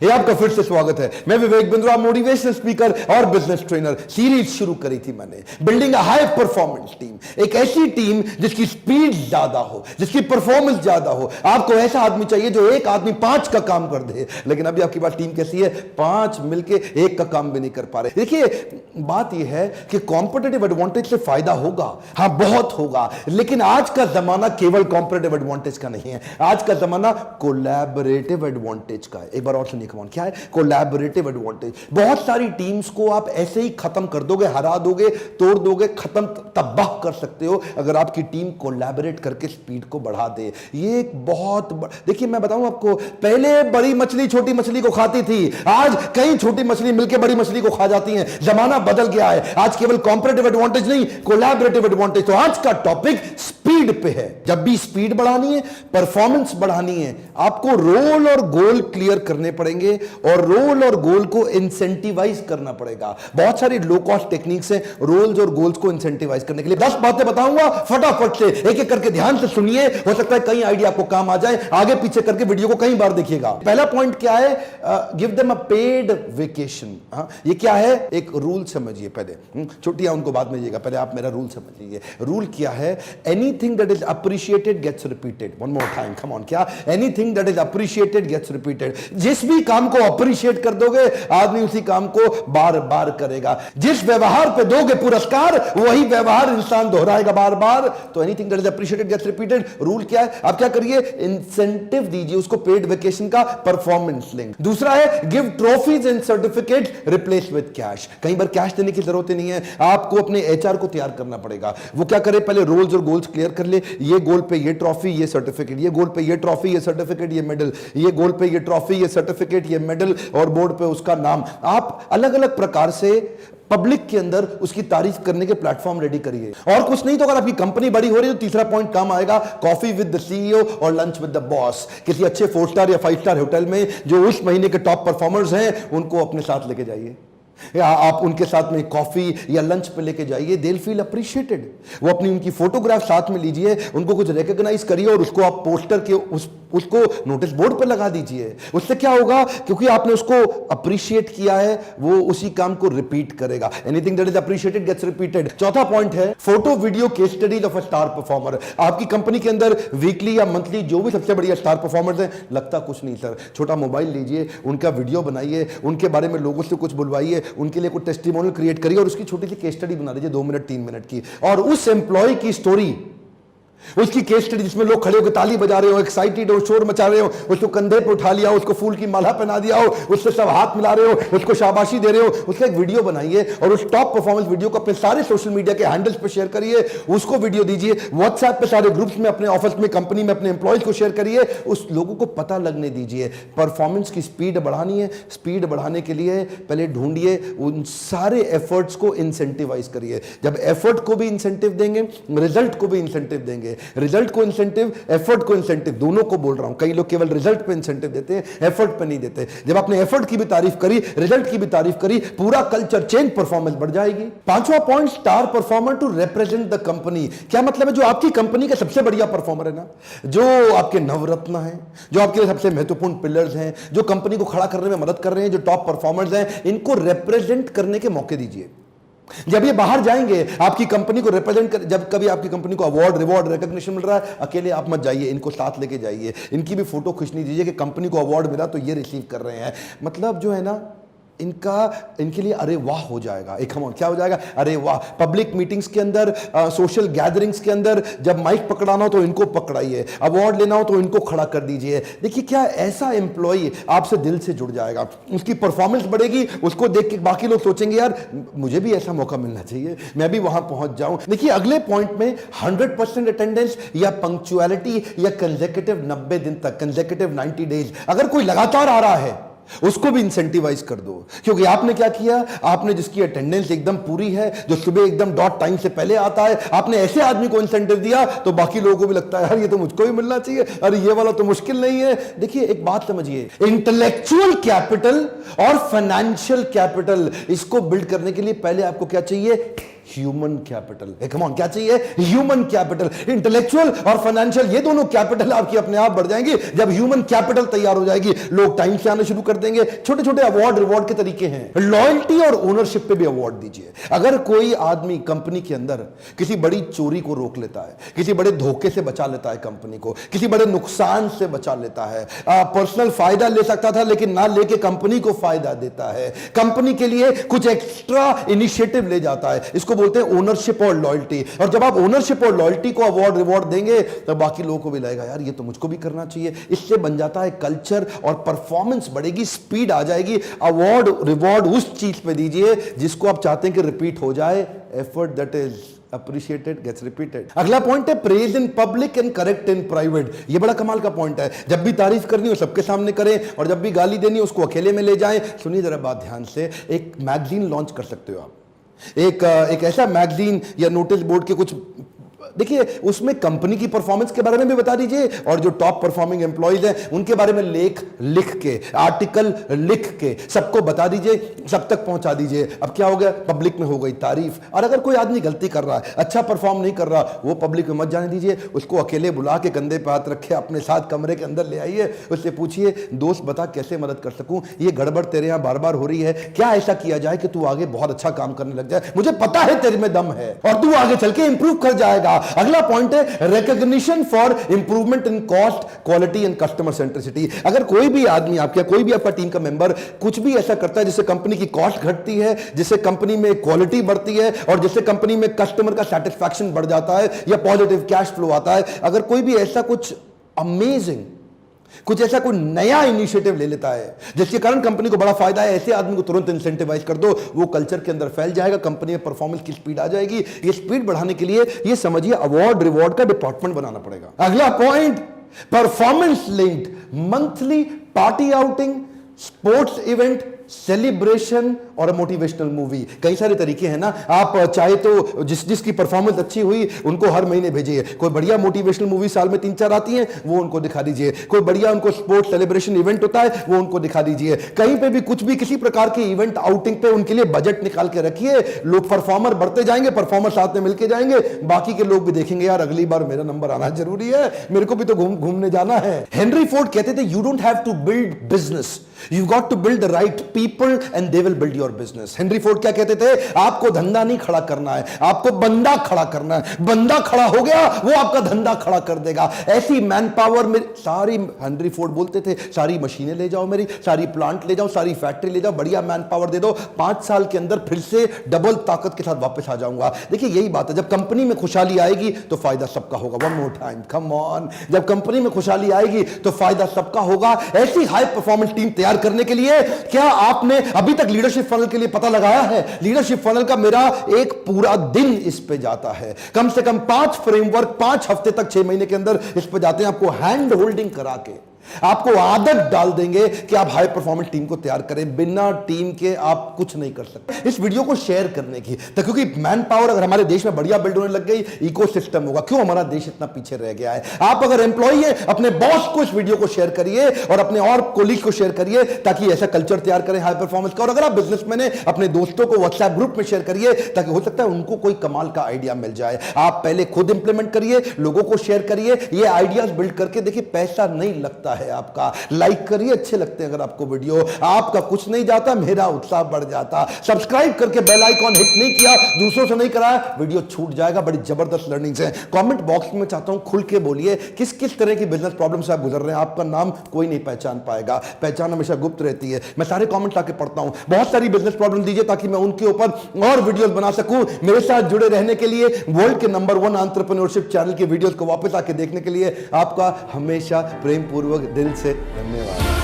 ये आपका फिर से स्वागत है। मैं विवेक बिंद्रा, मोटिवेशनल स्पीकर और बिजनेस ट्रेनर। सीरीज शुरू करी थी मैंने, building a high performance team. एक ऐसी टीम जिसकी स्पीड ज्यादा हो, जिसकी परफॉर्मेंस ज्यादा हो। आपको ऐसा आदमी चाहिए जो एक आदमी 5 का काम कर दे। लेकिन अभी आपकी बात टीम कैसी है? 5 मिलके 1 का काम भी नहीं कर पा रहे। देखिए, बात यह है कि कॉम्पिटिटिव एडवांटेज से फायदा होगा, हां बहुत होगा, लेकिन आज का जमाना केवल कॉम्पिटिटिव एडवांटेज का नहीं है। आज का जमाना कोलैबोरेटिव एडवांटेज का है। एक बार और सुनिए, क्या है कोलैबोरेटिव एडवांटेज? बहुत सारी टीम्स को आप ऐसे ही खत्म कर दोगे, हरा दोगे, तोड़ दोगे, खत्म तबाह कर सकते हो अगर आपकी टीम कोलैबोरेट करके स्पीड को बढ़ा दे। ये एक बहुत देखिए, मैं बताऊं आपको, पहले बड़ी मछली छोटी मछली को खाती थी, आज कई छोटी मछली मिलकर बड़ी मछली को खा जाती हैं। जमाना बदल गया है। आज केवल कॉम्पिटिटिव एडवांटेज नहीं, कोलैबोरेटिव एडवांटेज। तो आज का टॉपिक स्पीड पे है। जब भी स्पीड बढ़ानी है, परफॉर्मेंस बढ़ानी है, आपको रोल और गोल क्लियर करने पड़ेंगे और रोल और गोल को इंसेंटिवाइज करना पड़ेगा। बहुत सारी लो कॉस्ट टेक्निक्स हैं रोल्स और गोल्स को इंसेंटिवाइज करने के लिए। 10 बातें बताऊंगा, फटाफट से एक एक करके ध्यान से सुनिए। हो सकता है कई आइडिया आपको काम आ जाए। आगे पीछे करके वीडियो को कई बार देखिएगा। पहला पॉइंट क्या है? Give them a paid vacation. ये क्या है? एक रूल समझिए पहले, छुट्टियां उनको बाद में दीजिएगा, पहले आप मेरा रूल समझ लीजिए। रूल क्या है? Anything that is appreciated gets repeated. One more time, come on. क्या? Anything that is appreciated gets repeated. जिस भी काम को अप्रिशिएट कर दोगे, आदमी उसी काम को बार बार करेगा। जिस व्यवहार पे दोगे पुरस्कार, वही व्यवहार इंसान दोहराएगा बार बार। तो anything that is appreciated gets repeated. Rule क्या है? आप क्या करिए? इंसेंटिव दीजिए उसको, पेड वेकेशन का, परफॉर्मेंस लिंक। दूसरा है give trophies and certificate replace with cash. कई बार कैश देने की जरूरत ही नहीं है, आपको अपने एचआर को तैयार करना पड़ेगा। वो क्या करे? पहले रोल्स और गोल्स क्लियर कर ले। ये गोल पे ये ट्रॉफी, ये सर्टिफिकेट, ये गोल पे ये ट्रॉफी, ये सर्टिफिकेट, ये मेडल, ये गोल पे ये ट्रॉफी, ये सर्टिफिकेट, ये मेडल, और बोर्ड पे उसका नाम। आप अलग अलग प्रकार से पब्लिक के अंदर उसकी तारीफ करने के प्लेटफॉर्म रेडी करिए। और कुछ नहीं तो अगर आपकी कंपनी बड़ी हो रही है तो तीसरा पॉइंट काम आएगा, कॉफी विद द सीईओ और लंच विद द बॉस। किसी अच्छे 4 स्टार या 5 स्टार होटल में जो उस महीने के टॉप परफॉर्मर्स हैं, उनको अपने साथ लेके जाइए, या आप उनके साथ में कॉफी या लंच पे लेके जाइए। They will feel appreciated. वो अपनी उनकी फोटोग्राफ साथ में लीजिए, उनको कुछ रिकॉग्नाइज करिए और उसको आप पोस्टर के उसको नोटिस बोर्ड पे लगा दीजिए। उससे क्या होगा? क्योंकि आपने उसको अप्रिशिएट किया है, वो उसी काम को रिपीट करेगा। Anything that is appreciated gets repeated. चौथा पॉइंट है photo video case studies of a star performer. आपकी कंपनी के अंदर वीकली या मंथली जो भी सबसे बढ़िया स्टार परफॉर्मर्स हैं, लगता कुछ नहीं सर, छोटा मोबाइल लीजिए, उनका वीडियो बनाइए, उनके बारे में लोगों से कुछ बुलवाइए, उनके लिए कुछ टेस्टिमोनियल क्रिएट करिए और उसकी छोटी सी केस स्टडी बना लीजिए 2 मिनट 3 मिनट की। और उस एम्प्लॉय की स्टोरी, उसकी केस स्टडी जिसमें लोग खड़े होकर ताली बजा रहे हो, एक्साइटेड हो, शोर मचा रहे हो, उसको कंधे पर उठा लिया हो, उसको फूल की माला पहना दिया हो, उससे सब हाथ मिला रहे हो, उसको शाबाशी दे रहे हो, उसका एक वीडियो बनाइए और उस टॉप परफॉर्मेंस वीडियो को अपने सारे सोशल मीडिया के हैंडल्स पे शेयर करिए। उसको वीडियो दीजिए, व्हाट्सएप पे सारे ग्रुप्स में, अपने ऑफिस में, कंपनी में अपने एम्प्लॉयज को शेयर करिए। उस लोगों को पता लगने दीजिए। परफॉर्मेंस की स्पीड बढ़ानी है। स्पीड बढ़ाने के लिए पहले ढूंढिए उन सारे एफर्ट्स को इंसेंटिवाइज करिए। जब एफर्ट को भी इंसेंटिव देंगे, रिजल्ट को भी इंसेंटिव देंगे। रिजल्ट को इंसेंटिव, एफर्ट को इंसेंटिव, दोनों को बोल रहा हूं। कई लोग केवल रिजल्ट पे इंसेंटिव देते हैं, एफर्ट पे नहीं देते। जब आपने एफर्ट की भी तारीफ करी, रिजल्ट की भी तारीफ करी, पूरा कल्चर चेंज, परफॉर्मेंस बढ़ जाएगी। 5वां point, star performer to represent the company. क्या मतलब है? जो आपकी कंपनी का सबसे बढ़िया परफॉर्मर है ना, जो आपके नवरत्न हैं, जो आपके लिए सबसे महत्वपूर्ण पिलर्स हैं, जो कंपनी को खड़ा करने में मदद कर रहे हैं, जो टॉप परफॉर्मर्स हैं, इनको रिप्रेजेंट करने के मौके दीजिए। जब ये बाहर जाएंगे, आपकी कंपनी को रिप्रेजेंट कर, जब कभी आपकी कंपनी को अवार्ड, रिवॉर्ड, रिकॉग्निशन मिल रहा है, अकेले आप मत जाइए, इनको साथ लेके जाइए। इनकी भी फोटो खींचनी दीजिए कि कंपनी को अवार्ड मिला तो ये रिसीव कर रहे हैं। मतलब जो है ना, इनके लिए अरे वाह हो जाएगा। एक हम क्या हो जाएगा? अरे वाह। पब्लिक मीटिंग्स के अंदर, सोशल गैदरिंग्स के अंदर जब माइक पकड़ाना हो तो इनको पकड़ाइए, अवार्ड लेना हो तो इनको खड़ा कर दीजिए। देखिए, क्या ऐसा एम्प्लॉय आपसे दिल से जुड़ जाएगा, उसकी परफॉर्मेंस बढ़ेगी, उसको देख के बाकी लोग सोचेंगे यार मुझे भी ऐसा मौका मिलना चाहिए, मैं भी वहां पहुंच जाऊं। देखिए, अगले पॉइंट में 100% अटेंडेंस या पंक्चुअलिटी या कंसेक्यूटिव 90 दिन तक, कंसेक्यूटिव 90 डेज। अगर कोई लगातार आ रहा है उसको भी इंसेंटिवाइज कर दो। क्योंकि आपने क्या किया? आपने जिसकी अटेंडेंस एकदम पूरी है, जो सुबह एकदम डॉट टाइम से पहले आता है, आपने ऐसे आदमी को इंसेंटिव दिया तो बाकी लोगों को भी लगता है यार ये तो मुझको भी मिलना चाहिए, अरे ये वाला तो मुश्किल नहीं है। देखिए, एक बात समझिए, इंटेलेक्चुअल कैपिटल और फाइनेंशियल कैपिटल, इसको बिल्ड करने के लिए पहले आपको क्या चाहिए? Human capital. कम ऑन, क्या चाहिए? Human capital. इंटेलेक्चुअल और फाइनेंशियल ये दोनों कैपिटल आपकी अपने आप बढ़ जाएंगी जब ह्यूमन कैपिटल तैयार हो जाएगी। लोग टाइम से आने शुरू कर देंगे। छोटे छोटे अवार्ड रिवॉर्ड के तरीके हैं। लॉयल्टी और ओनरशिप पे भी अवार्ड दीजिए। अगर कोई आदमी कंपनी के अंदर किसी बड़ी चोरी को रोक लेता है, किसी बड़े धोखे से बचा लेता है कंपनी को, किसी बड़े नुकसान से बचा लेता है, पर्सनल फायदा ले सकता था लेकिन ना लेके कंपनी को फायदा देता है, कंपनी के लिए कुछ एक्स्ट्रा इनिशिएटिव ले जाता है, इसको बोलते हैं ओनरशिप और लॉयल्टी। और जब आप ओनरशिप और लॉयल्टी को अवार्ड रिवॉर्ड देंगे तो बाकी लोगों को भी लगेगा यार ये तो मुझको भी करना चाहिए। इससे बन जाता है कल्चर और परफॉर्मेंस बढ़ेगी, स्पीड आ जाएगी। अवार्ड रिवॉर्ड उस चीज पे दीजिए जिसको आप चाहते हैं कि रिपीट हो जाए। Effort that is appreciated gets repeated। अगला पॉइंट है praise in public and correct in private। ये बड़ा कमाल का पॉइंट है। जब भी तारीफ करनी हो सबके सामने करें और जब भी गाली देनी हो उसको अकेले में ले जाएं। सुनिए जरा बात ध्यान से, एक मैगजीन लॉन्च कर सकते हो आप। एक ऐसा मैगजीन या नोटिस बोर्ड के कुछ, देखिए उसमें कंपनी की परफॉर्मेंस के बारे में भी बता दीजिए और जो टॉप परफॉर्मिंग एम्प्लॉइज हैं उनके बारे में लेख लिख के, आर्टिकल लिख के सबको बता दीजिए, सब तक पहुंचा दीजिए। अब क्या हो गया? पब्लिक में हो गई तारीफ। और अगर कोई आदमी गलती कर रहा है, अच्छा परफॉर्म नहीं कर रहा, वो पब्लिक में मत जाने दीजिए, उसको अकेले बुला के कंधे पे हाथ रखे अपने साथ कमरे के अंदर ले आइए, उससे पूछिए दोस्त बता कैसे मदद कर सकूं, ये गड़बड़ तेरे यहां बार बार हो रही है, क्या ऐसा किया जाए कि तू आगे बहुत अच्छा काम करने लग जाए, मुझे पता है तेरे में दम है और तू आगे चल के इंप्रूव कर जाएगा। अगला पॉइंट है recognition for improvement in cost, quality and customer centricity. अगर कोई भी आदमी आपका, कोई भी आपका टीम का मेंबर कुछ भी ऐसा करता है जिससे कंपनी की कॉस्ट घटती है, जिससे कंपनी में क्वालिटी बढ़ती है और जिससे कंपनी में कस्टमर का सेटिस्फैक्शन बढ़ जाता है या पॉजिटिव कैश फ्लो आता है, अगर कोई भी ऐसा कुछ अमेजिंग, कुछ ऐसा कोई नया इनिशिएटिव ले लेता है जिसके कारण कंपनी को बड़ा फायदा है, ऐसे आदमी को तुरंत इंसेंटिवाइज कर दो, वो कल्चर के अंदर फैल जाएगा, कंपनी में परफॉर्मेंस की स्पीड आ जाएगी। ये स्पीड बढ़ाने के लिए ये समझिए अवार्ड रिवॉर्ड का डिपार्टमेंट बनाना पड़ेगा। अगला point, performance linked monthly party outing, sports event, celebration और मोटिवेशनल मूवी। कई सारे तरीके हैं ना, आप चाहे तो जिसकी परफॉर्मेंस अच्छी हुई उनको हर महीने भेजिए, कोई बढ़िया मोटिवेशनल मूवी साल में 3-4 आती हैं वो उनको दिखा दीजिए, कोई बढ़िया उनको स्पोर्ट्स सेलिब्रेशन इवेंट होता है वो उनको दिखा दीजिए। कहीं पे भी कुछ भी किसी प्रकार के इवेंट आउटिंग पे उनके लिए बजट निकाल के रखिए। लोग परफॉर्मर बढ़ते जाएंगे, परफॉर्मर साथ में मिलके जाएंगे, बाकी के लोग भी देखेंगे यार अगली बार मेरा नंबर आना जरूरी है, मेरे को भी तो घूमने जाना है। हेनरी फोर्ड कहते थे you don't have to build business, you got to build the right people and they will build your business. Henry Ford क्या कहते थे? आपको धंधा नहीं खड़ा करना है, आपको बंदा खड़ा करना है। बंदा खड़ा हो गया वो आपका धंधा खड़ा कर देगा। ऐसी मैन पावर में सारी, हेनरी फोर्ड बोलते थे सारी मशीनें ले जाओ, मेरी सारी प्लांट ले जाओ, सारी फैक्ट्री ले जाओ, बढ़िया मैन पावर दे दो, 5 साल के अंदर फिर से डबल ताकत के साथ वापस आ जाऊंगा। देखिए यही बात है, जब कंपनी में खुशहाली आएगी तो फायदा सबका होगा। One more time, come on, जब कंपनी में खुशहाली आएगी तो फायदा सबका होगा। ऐसी हाई परफॉर्मेंस टीम तैयार करने के लिए क्या आपने अभी तक लीडरशिप फनल के लिए पता लगाया है? लीडरशिप फनल का मेरा एक पूरा दिन इस पे जाता है, कम से कम 5 फ्रेमवर्क 5 हफ्ते तक 6 महीने के अंदर इस पे जाते हैं। आपको हैंड होल्डिंग करा के आपको आदत डाल देंगे कि आप हाई परफॉर्मेंस टीम को तैयार करें। बिना टीम के आप कुछ नहीं कर सकते। इस वीडियो को शेयर करने की तो, क्योंकि मैन पावर अगर हमारे देश में बढ़िया बिल्ड होने लग गई, इकोसिस्टम होगा। क्यों हमारा देश इतना पीछे रह गया है? आप अगर एम्प्लॉई है अपने बॉस को इस वीडियो को शेयर करिए और अपने और कोलीग को शेयर करिए ताकि ऐसा कल्चर तैयार करें हाई परफॉर्मेंस का। और अगर आप बिजनेसमैन है अपने दोस्तों को व्हाट्सएप ग्रुप में शेयर करिए ताकि हो सकता है उनको कोई कमाल का आइडिया मिल जाए। आप पहले खुद इंप्लीमेंट करिए, लोगों को शेयर करिए, ये आइडियाज बिल्ड करके देखिए पैसा नहीं लगता है आपका। लाइक करिए, अच्छे लगते हैं अगर आपको वीडियो, आपका कुछ नहीं जाता, मेरा उत्साह बढ़ जाता। सब्सक्राइब करके बेल आइकॉन हिट नहीं किया, दूसरों से नहीं कराया, वीडियो छूट जाएगा। बड़ी जबरदस्त लर्निंग्स हैं। कमेंट बॉक्स में चाहता हूं खुल के बोलिए किस किस तरह की बिजनेस प्रॉब्लम से आप गुजर रहे हैं। आपका नाम कोई नहीं पहचान पाएगा, पहचान हमेशा गुप्त रहती है। मैं सारे कमेंट आके पढ़ता हूं। बहुत सारी बिजनेस प्रॉब्लम दीजिए ताकि मैं उनके ऊपर और वीडियोस बना सकूं। मेरे साथ जुड़े रहने के लिए, वर्ल्ड के नंबर 1 एंटरप्रेन्योरशिप चैनल की वीडियोस को वापस आके देखने के लिए आपका हमेशा प्रेम पूर्वक दिल से धन्यवाद।